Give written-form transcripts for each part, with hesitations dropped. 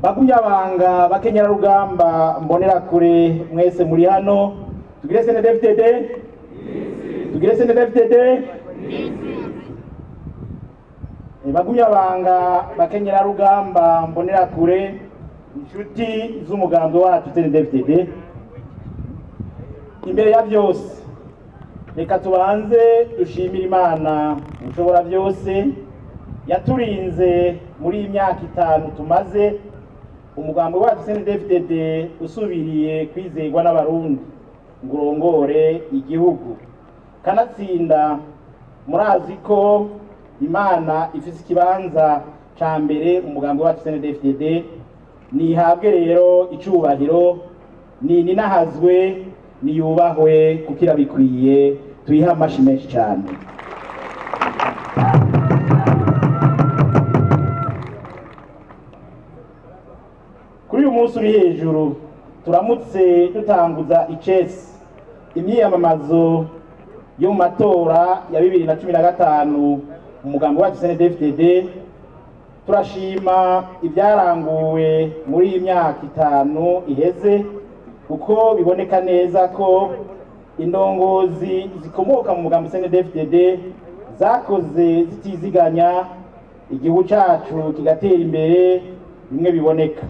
Bakunyabanga bakenyerarugamba mbonera kure mwese muri hano tugire CNDD-FDD tugire CNDD-FDD Bakunyabanga bakenyerarugamba mbonera kure inshuti z'umugambi wacu CNDD-FDD imbere ya byose reka tubanze dushimira Imana ushobora byose yaturinze muri imyaka 5 tumaze umugambi wacu CNDD-FDD usubiriye kwizegwa n'abarundi ngurongore igihugu kanatsinda murazi ko Imana ifise ikibanza ca mbere umugambi wacu CNDD-FDD nihabwe rero icubahiro ninahazwe niyubahwe kukira bikwiye tuyiha amashi menshi cyane. Kuri uyu munsi uri hejuru turamutse dutanguza icesi imyiyamamazo yo mu matora ya 2015 umugambi wacu CNDD-FDD turashima ibyaranguwe muri iyi myaka 5 iheze kuko biboneka neza ko indongozi zikomoka mu mugambi CNDD-FDD zakoze zitiziganya igihugu cyacu kigatera imbere bimwe biboneka.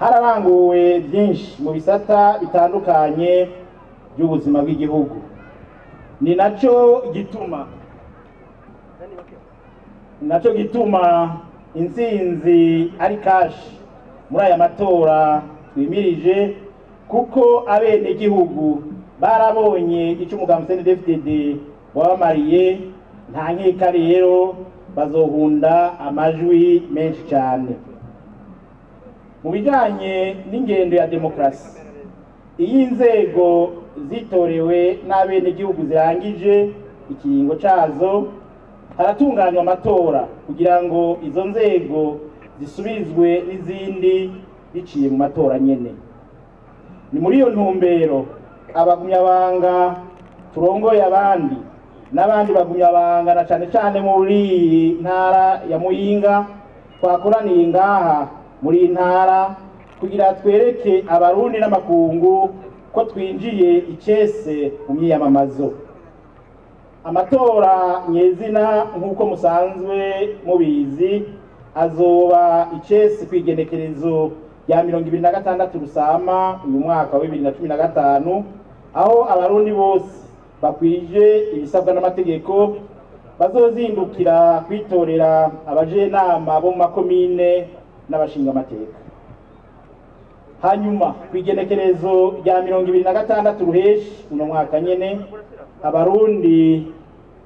Hararanguwe byinshi mu bisata bitandukanye by'ubuzima bw'igihugu, ni naco gituma intsinzi ari kashi muri aya matora twimirije, kuko abene igihugu barabonye icyo umugambi CNDD-FDD wabamariye. Nta nkeka rero bazohunda amajwi menshi cyane. Mu bijanye n'ingendo ya demokrasi, iyi inzego zitorewe n'abene igihugu zirangije ikiringo cazo, haratunganywa amatora kugira ngo izo nzego zisubirizwe n'izindi biciye mu matora nyene. Ni muri iyo ntumbero abagumyabanga turongoye abandi n'abandi bagumyabanga na cane muri ntara ya Muyinga twakoraniye ngaha muri ntara kugira twereke abarundi n'amakungu ko twinjiye icese mu myiyamamazo. Amatora nyezina nk'uko musanzwe mubizi azoba icese kwigenekerezo ya 2026 Rusama uyu mwaka wa 2015, aho abarundi bose bakwije ibisabwa n'amategeko bazozindukira kwitorera abajenama bo mu makomine n'abashinga amateka. Hanyuma kwigenekerezo rya 2026 Ruheshi uno mwaka nyene abarundi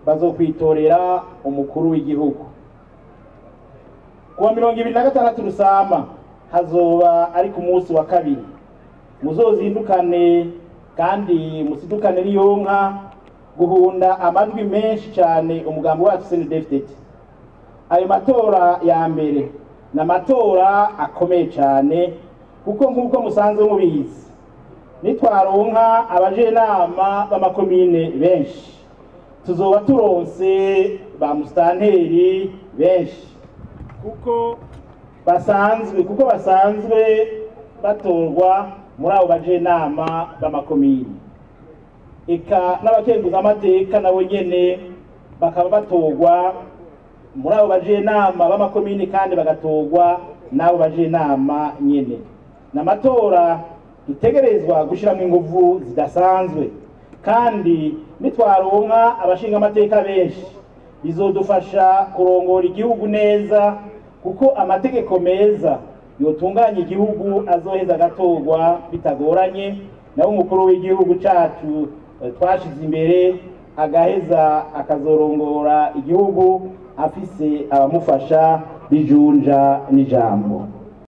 bazokwitorera umukuru w'igihugu. Kuwa 2026 Rusama hazoba ari ku munsi wa kabiri. Muzozindukane kandi musidukane n'iyonka guhunda amajwi menshi cyane umugambi wacu CNDD-FDD. Ayo matora ya mbere na matora akomeye cyane kuko nk'uko musanzwe mubizi nitwaronka abajenama b'amakomine benshi tuzoba turonse ba mustanteri benshi kuko basanzwe batorwa muri abo bajenama b'amakomine, eka n'abakenguza amateka nabo nyene bakaba batorwa muri abo bajenama b'amakomine kandi bagatorwa n'abo bajenama nyene. N'amatora itegerezwa gushiramo inguvu zidasanzwe, kandi nitwaronka abashinga amateka benshi bizodufasha kurongora igihugu neza, kuko amategeko meza yotunganya igihugu azoheza agatorwa bitagoranye, naho umukuru w'igihugu cacu twashize imbere agaheza akazorongora igihugu afise abamufasha bijunja n'ijambo.